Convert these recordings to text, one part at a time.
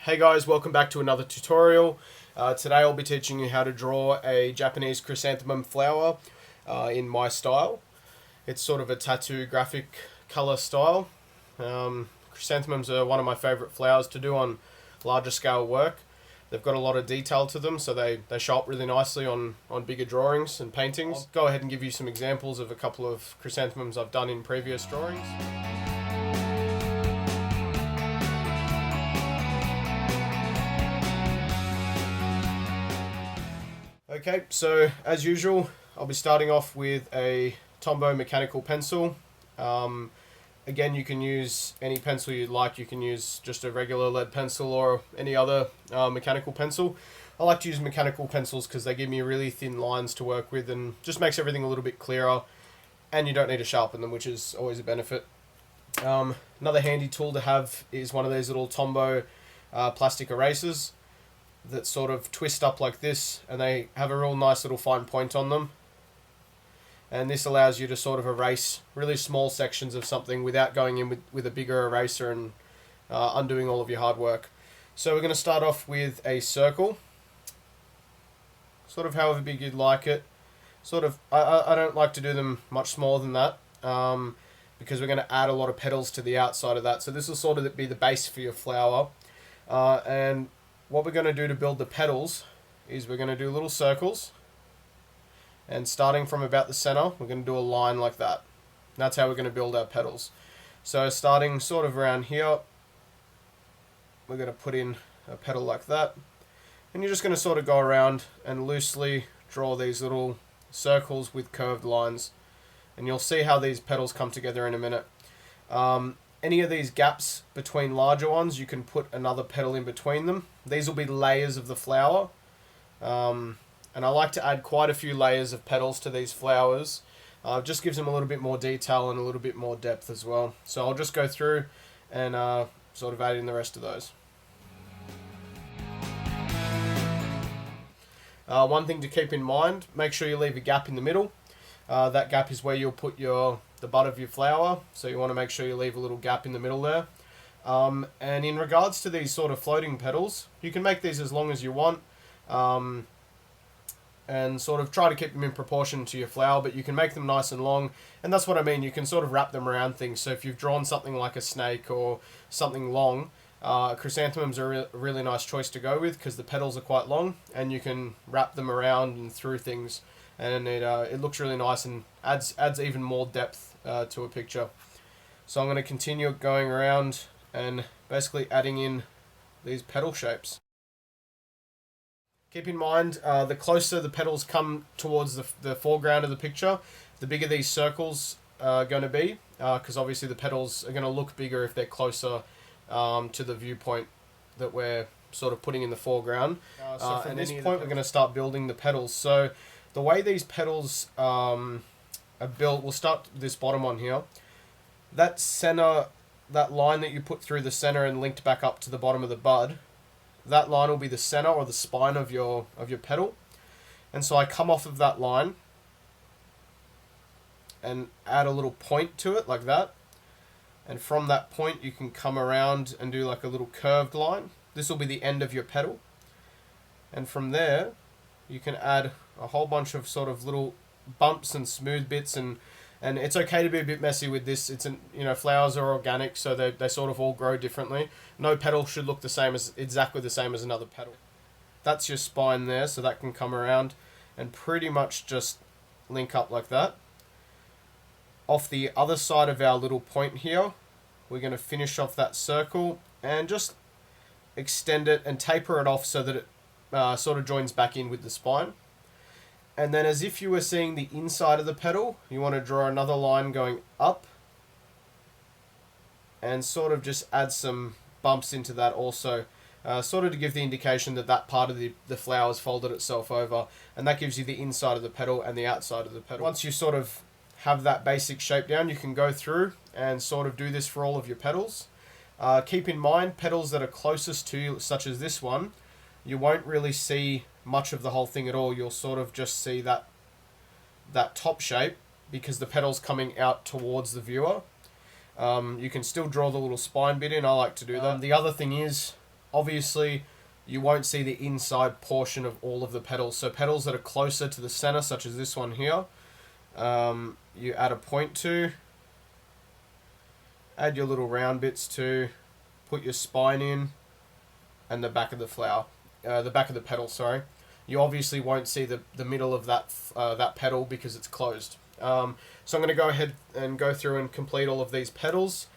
Hey guys, welcome back to another tutorial. Today I'll be teaching you how to draw a Japanese chrysanthemum flower in my style. It's sort of a tattoo graphic color style. Chrysanthemums are one of my favorite flowers to do on larger scale work. They've got a lot of detail to them, so they show up really nicely on bigger drawings and paintings. I'll go ahead and give you some examples of a couple of chrysanthemums I've done in previous drawings. Okay, so as usual, I'll be starting off with a Tombow mechanical pencil. Again, you can use any pencil you'd like. You can use just a regular lead pencil or any other mechanical pencil. I like to use mechanical pencils because they give me really thin lines to work with and just makes everything a little bit clearer, and you don't need to sharpen them, which is always a benefit. Another handy tool to have is one of these little Tombow plastic erasers that sort of twist up like this, and they have a real nice little fine point on them, and this allows you to sort of erase really small sections of something without going in with a bigger eraser and undoing all of your hard work. So we're going to start off with a circle, sort of however big you'd like it. Sort of, I don't like to do them much smaller than that because we're going to add a lot of petals to the outside of that, so this will sort of be the base for your flower. And what we're going to do to build the petals is we're going to do little circles, and starting from about the center, we're going to do a line like that. That's how we're going to build our petals. So starting sort of around here, we're going to put in a petal like that, and you're just going to sort of go around and loosely draw these little circles with curved lines, and you'll see how these petals come together in a minute. Any of these gaps between larger ones, you can put another petal in between them. These will be layers of the flower. And I like to add quite a few layers of petals to these flowers. Just gives them a little bit more detail and a little bit more depth as well. So I'll just go through and sort of add in the rest of those. One thing to keep in mind, make sure you leave a gap in the middle. That gap is where you'll put the bud of your flower, so you want to make sure you leave a little gap in the middle there. And in regards to these sort of floating petals, you can make these as long as you want, and sort of try to keep them in proportion to your flower, but you can make them nice and long, and that's what I mean. You can sort of wrap them around things. So if you've drawn something like a snake or something long, chrysanthemums are a really nice choice to go with because the petals are quite long, and you can wrap them around and through things, and it looks really nice and adds even more depth to a picture. So I'm going to continue going around and basically adding in these petal shapes. Keep in mind, the closer the petals come towards the foreground of the picture, the bigger these circles are going to be, because obviously the petals are going to look bigger if they're closer to the viewpoint that we're sort of putting in the foreground. So from this point, we're going to start building the petals. So the way these petals are built, we'll start with this bottom one here. That center, that line that you put through the center and linked back up to the bottom of the bud, that line will be the center or the spine of your petal. And so I come off of that line and add a little point to it like that. And from that point, you can come around and do like a little curved line. This will be the end of your petal. And from there, you can add a whole bunch of sort of little bumps and smooth bits, and it's okay to be a bit messy with this. Flowers are organic, so they sort of all grow differently. No petal should look exactly the same as another petal. That's your spine there, so that can come around and pretty much just link up like that. Off the other side of our little point here, we're going to finish off that circle and just extend it and taper it off so that it sort of joins back in with the spine. And then as if you were seeing the inside of the petal, you want to draw another line going up and sort of just add some bumps into that also, sort of to give the indication that that part of the flower has folded itself over, and that gives you the inside of the petal and the outside of the petal. Once you sort of have that basic shape down, you can go through and sort of do this for all of your petals. Keep in mind, petals that are closest to you, such as this one, you won't really see much of the whole thing at all. You'll sort of just see that top shape because the petal's coming out towards the viewer. You can still draw the little spine bit in. I like to do that. The other thing is, Obviously, you won't see the inside portion of all of the petals. So petals that are closer to the center, such as this one here, you add a point to, add your little round bits to, put your spine in, and the back of the flower, the back of the petal, sorry. You obviously won't see the middle of that petal because it's closed. So I'm going to go ahead and go through and complete all of these petals.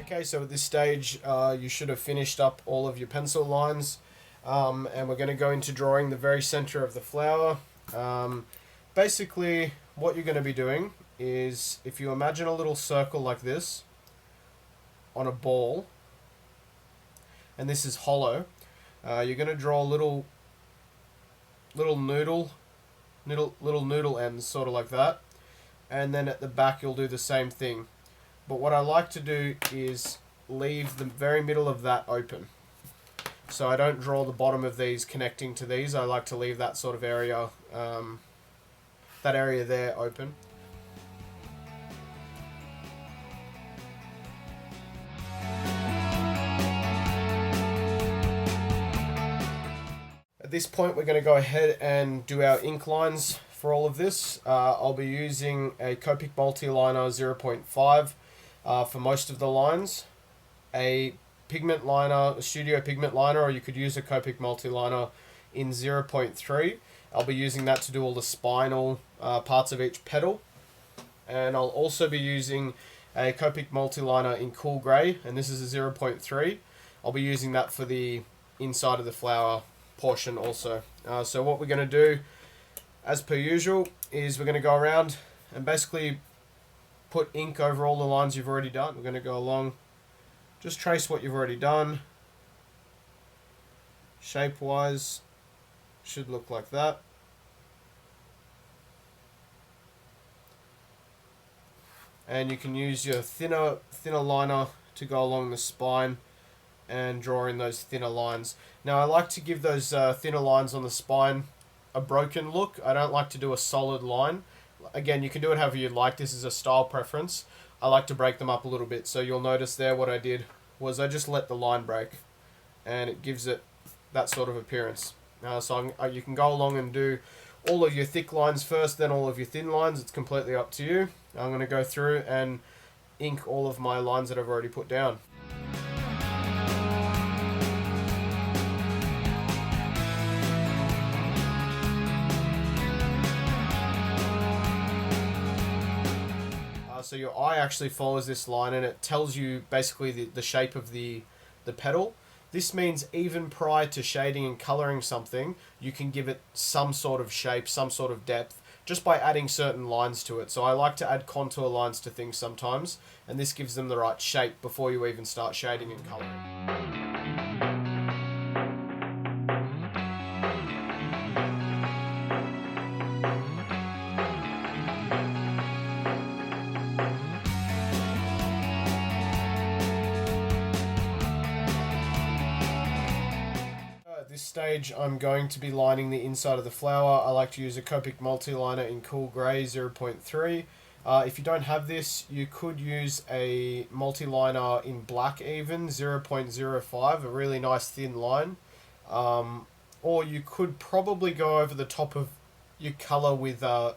Okay, so at this stage, you should have finished up all of your pencil lines, and we're going to go into drawing the very center of the flower. Basically, what you're going to be doing is, if you imagine a little circle like this on a ball, and this is hollow, you're going to draw little noodle ends, sort of like that, and then at the back you'll do the same thing. But what I like to do is leave the very middle of that open. So I don't draw the bottom of these connecting to these. I like to leave that sort of area, that area there open. At this point, we're going to go ahead and do our ink lines for all of this. I'll be using a Copic multi-liner 0.5 for most of the lines, a pigment liner, a studio pigment liner, or you could use a Copic multi-liner in 0.3. I'll be using that to do all the spinal parts of each petal. And I'll also be using a Copic multi-liner in cool grey, and this is a 0.3. I'll be using that for the inside of the flower portion also. So what we're going to do, as per usual, is we're going to go around and basically put ink over all the lines you've already done. We're going to go along, just trace what you've already done. Shape wise, should look like that. And you can use your thinner liner to go along the spine and draw in those thinner lines. Now I like to give those thinner lines on the spine a broken look. I don't like to do a solid line. Again, you can do it however you like. This is a style preference. I like to break them up a little bit. So you'll notice there what I did was I just let the line break, and it gives it that sort of appearance. You can go along and do all of your thick lines first, then all of your thin lines. It's completely up to you. I'm going to go through and ink all of my lines that I've already put down. So your eye actually follows this line, and it tells you basically the shape of the petal. This means even prior to shading and colouring something, you can give it some sort of shape, some sort of depth, just by adding certain lines to it. So I like to add contour lines to things sometimes, and this gives them the right shape before you even start shading and colouring. At this stage, I'm going to be lining the inside of the flower. I like to use a Copic multi-liner in cool grey 0.3. If you don't have this, you could use a multi-liner in black even 0.05, a really nice thin line. Or you could probably go over the top of your colour with a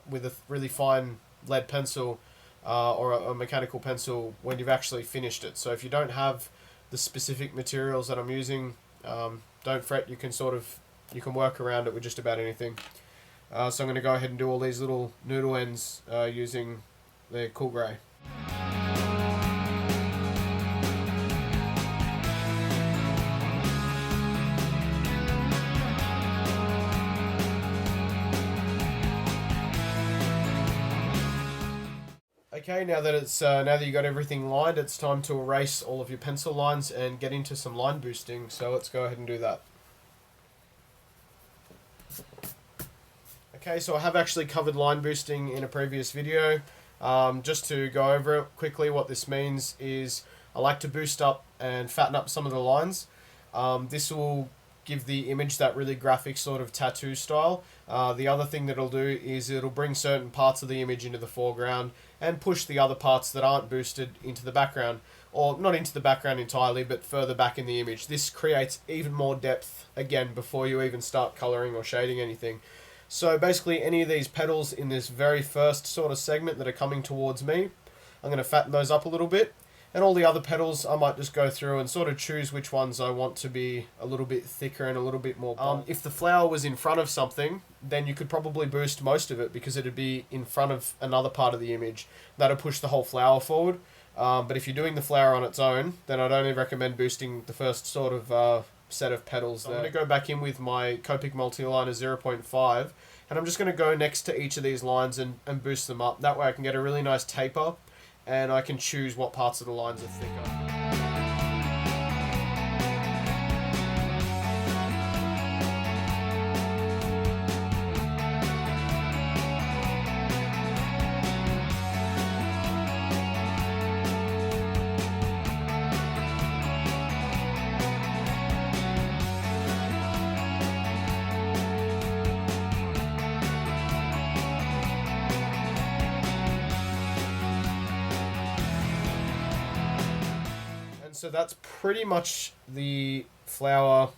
really fine lead pencil or a mechanical pencil when you've actually finished it. So if you don't have the specific materials that I'm using, don't fret, you can work around it with just about anything. So I'm going to go ahead and do all these little noodle ends using the cool grey. Okay, now that you got everything lined, it's time to erase all of your pencil lines and get into some line boosting. So let's go ahead and do that. Okay, so I have actually covered line boosting in a previous video. Just to go over it quickly, what this means is I like to boost up and fatten up some of the lines. This will give the image that really graphic sort of tattoo style. The other thing that it'll do is it'll bring certain parts of the image into the foreground and push the other parts that aren't boosted into the background. Or not into the background entirely, but further back in the image. This creates even more depth, again, before you even start colouring or shading anything. So basically any of these petals in this very first sort of segment that are coming towards me, I'm going to fatten those up a little bit. And all the other petals, I might just go through and sort of choose which ones I want to be a little bit thicker and a little bit more bold. If the flower was in front of something, then you could probably boost most of it because it'd be in front of another part of the image. That'll push the whole flower forward. But if you're doing the flower on its own, then I'd only recommend boosting the first sort of set of petals there. I'm going to go back in with my Copic Multiliner 0.5, and I'm just going to go next to each of these lines and boost them up. That way I can get a really nice taper, and I can choose what parts of the lines are thicker. So that's pretty much the flower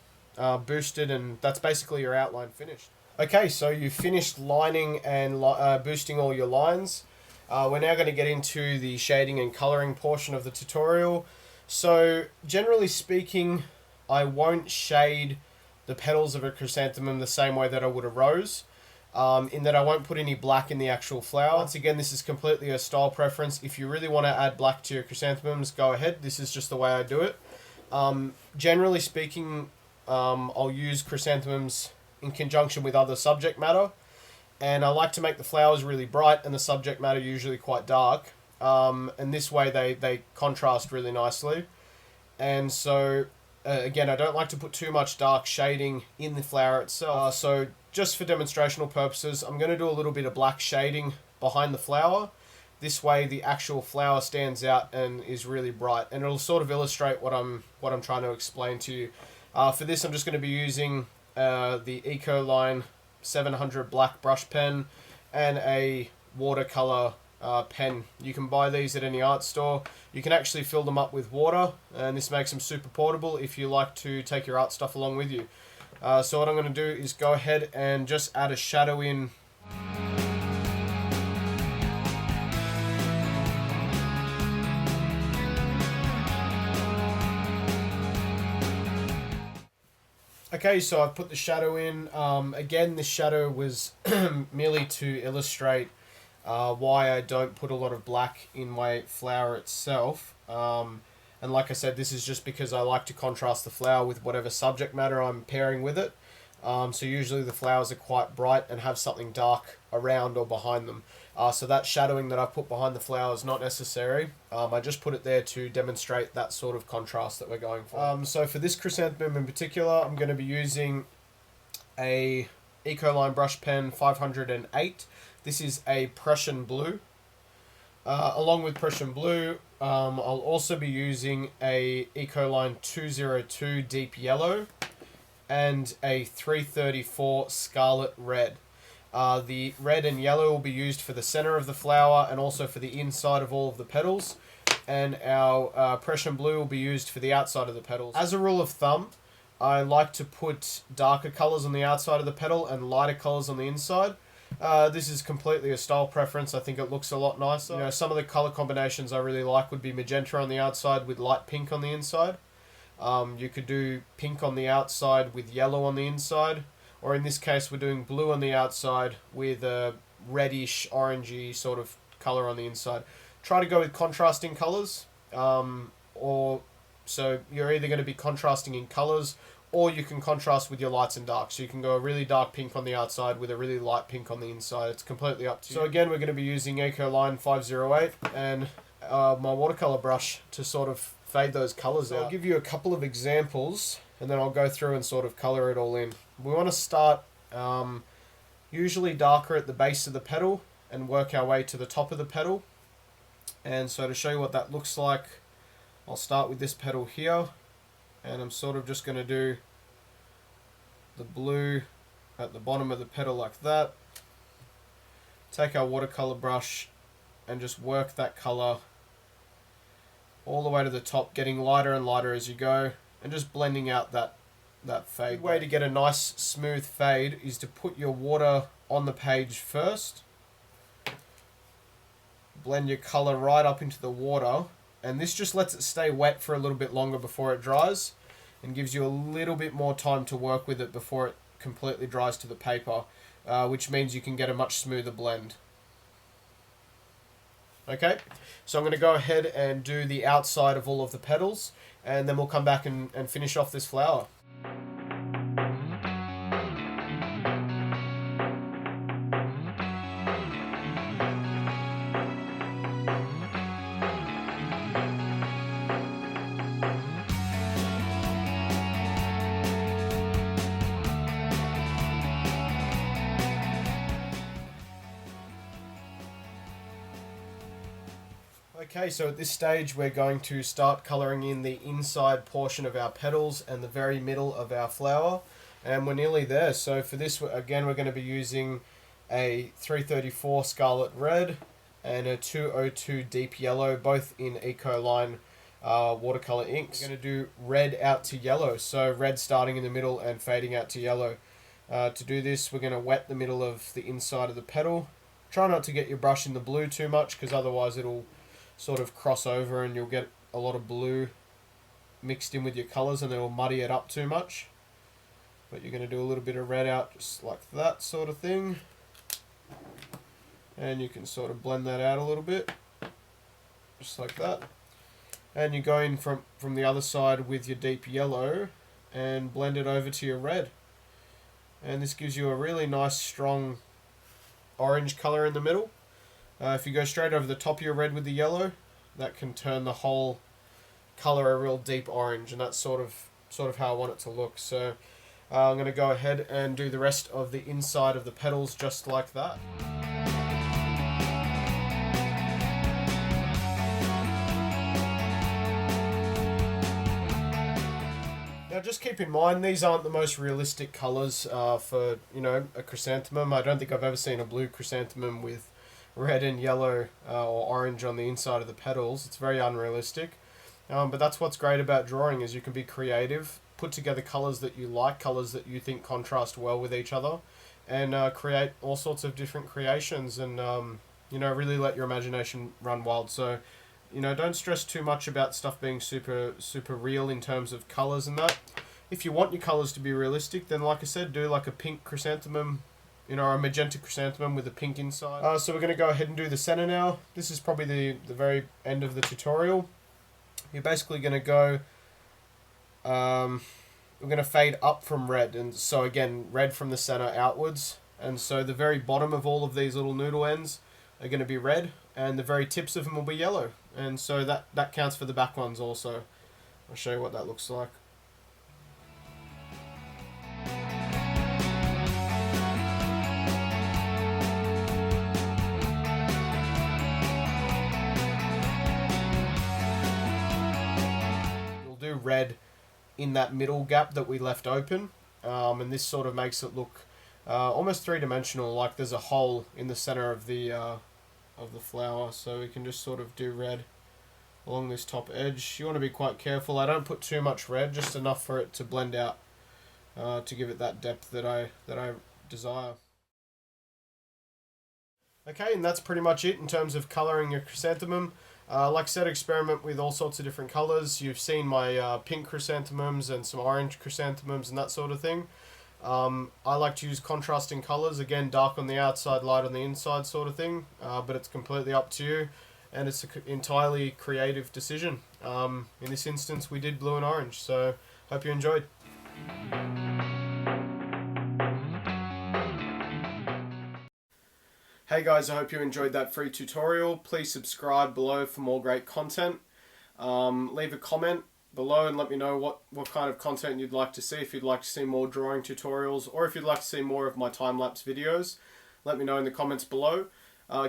boosted, and that's basically your outline finished. Okay, so you've finished lining and boosting all your lines. We're now going to get into the shading and colouring portion of the tutorial. So generally speaking, I won't shade the petals of a chrysanthemum the same way that I would a rose. In that I won't put any black in the actual flower. Once again, this is completely a style preference. If you really want to add black to your chrysanthemums, go ahead. This is just the way I do it. Generally speaking, I'll use chrysanthemums in conjunction with other subject matter. And I like to make the flowers really bright and the subject matter usually quite dark. And this way they contrast really nicely. And so, again, I don't like to put too much dark shading in the flower itself. So just for demonstrational purposes, I'm going to do a little bit of black shading behind the flower. This way the actual flower stands out and is really bright, and it'll sort of illustrate what I'm trying to explain to you. For this, I'm just going to be using the Ecoline 700 black brush pen and a watercolor pen. You can buy these at any art store. You can actually fill them up with water, and this makes them super portable if you like to take your art stuff along with you. So what I'm going to do is go ahead and just add a shadow in. Okay, so I've put the shadow in. Again, this shadow was merely to illustrate why I don't put a lot of black in my flower itself. And like I said, this is just because I like to contrast the flower with whatever subject matter I'm pairing with it. So usually the flowers are quite bright and have something dark around or behind them. So that shadowing that I put behind the flower is not necessary. I just put it there to demonstrate that sort of contrast that we're going for. So for this chrysanthemum in particular, I'm going to be using a Ecoline brush pen 508. This is a Prussian blue. Along with Prussian blue, I'll also be using a Ecoline 202 deep yellow and a 334 scarlet red. The red and yellow will be used for the center of the flower and also for the inside of all of the petals, and our Prussian blue will be used for the outside of the petals. As a rule of thumb, I like to put darker colors on the outside of the petal and lighter colors on the inside. This is completely a style preference. I think it looks a lot nicer. You know, some of the color combinations I really like would be magenta on the outside with light pink on the inside. You could do pink on the outside with yellow on the inside, or in this case we're doing blue on the outside with a reddish orangey sort of color on the inside. Try to go with contrasting colors, or so you're either going to be contrasting in colors, or you can contrast with your lights and darks. So you can go a really dark pink on the outside with a really light pink on the inside. It's completely up to you. So again, we're going to be using Ecoline 508 and my watercolor brush to sort of fade those colors out. I'll give you a couple of examples and then I'll go through and sort of color it all in. We want to start usually darker at the base of the petal, and work our way to the top of the petal. And so to show you what that looks like, I'll start with this petal here, and I'm sort of just going to do the blue at the bottom of the petal like that. Take our watercolor brush and just work that color all the way to the top, getting lighter and lighter as you go, and just blending out that fade. The way to get a nice smooth fade is to put your water on the page first, blend your color right up into the water, and this just lets it stay wet for a little bit longer before it dries, and gives you a little bit more time to work with it before it completely dries to the paper, which means you can get a much smoother blend. Okay, so I'm going to go ahead and do the outside of all of the petals, and then we'll come back and finish off this flower. Okay, so at this stage we're going to start colouring in the inside portion of our petals and the very middle of our flower, and we're nearly there. So for this, again, we're going to be using a 334 Scarlet Red and a 202 Deep Yellow, both in Ecoline watercolour inks. We're going to do red out to yellow, so red starting in the middle and fading out to yellow. To do this, we're going to wet the middle of the inside of the petal. Try not to get your brush in the blue too much, because otherwise it'll sort of cross over and you'll get a lot of blue mixed in with your colours and it'll muddy it up too much. But you're going to do a little bit of red out just like that sort of thing, and you can sort of blend that out a little bit just like that, and you go in from the other side with your deep yellow and blend it over to your red, and this gives you a really nice strong orange colour in the middle. If you go straight over the top of your red with the yellow, that can turn the whole colour a real deep orange, and that's sort of how I want it to look. So I'm going to go ahead and do the rest of the inside of the petals just like that. Now just keep in mind, these aren't the most realistic colours for, you know, a chrysanthemum. I don't think I've ever seen a blue chrysanthemum with red and yellow or orange on the inside of the petals. It's very unrealistic, but that's what's great about drawing, is you can be creative, put together colours that you like, colours that you think contrast well with each other, and create all sorts of different creations, and you know, really let your imagination run wild. So, you know, don't stress too much about stuff being super real in terms of colours and that. If you want your colours to be realistic, then like I said, do like a pink chrysanthemum, you know, a magenta chrysanthemum with a pink inside. So we're going to go ahead and do the center now. This is probably the very end of the tutorial. You're basically going to go, we're going to fade up from red, and so again, red from the center outwards, and so the very bottom of all of these little noodle ends are going to be red, and the very tips of them will be yellow, and so that counts for the back ones also. I'll show you what that looks like. Red in that middle gap that we left open, and this sort of makes it look almost three-dimensional, like there's a hole in the center of the flower. So we can just sort of do red along this top edge. You want to be quite careful. I don't put too much red, just enough for it to blend out, to give it that depth that I desire. Okay, and that's pretty much it in terms of colouring your chrysanthemum. Like I said, experiment with all sorts of different colours. You've seen my pink chrysanthemums and some orange chrysanthemums and that sort of thing. I like to use contrasting colours, again, dark on the outside, light on the inside sort of thing, but it's completely up to you, and it's an entirely creative decision. In this instance, we did blue and orange, so hope you enjoyed. Hey guys, I hope you enjoyed that free tutorial. Please subscribe below for more great content. Leave a comment below and let me know what kind of content you'd like to see. If you'd like to see more drawing tutorials, or if you'd like to see more of my time-lapse videos, let me know in the comments below.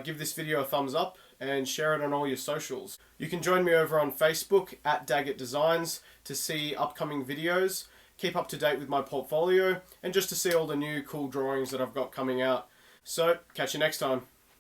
Give this video a thumbs up and share it on all your socials. You can join me over on Facebook at Daggett Designs to see upcoming videos, keep up to date with my portfolio, and just to see all the new cool drawings that I've got coming out. So, catch you next time.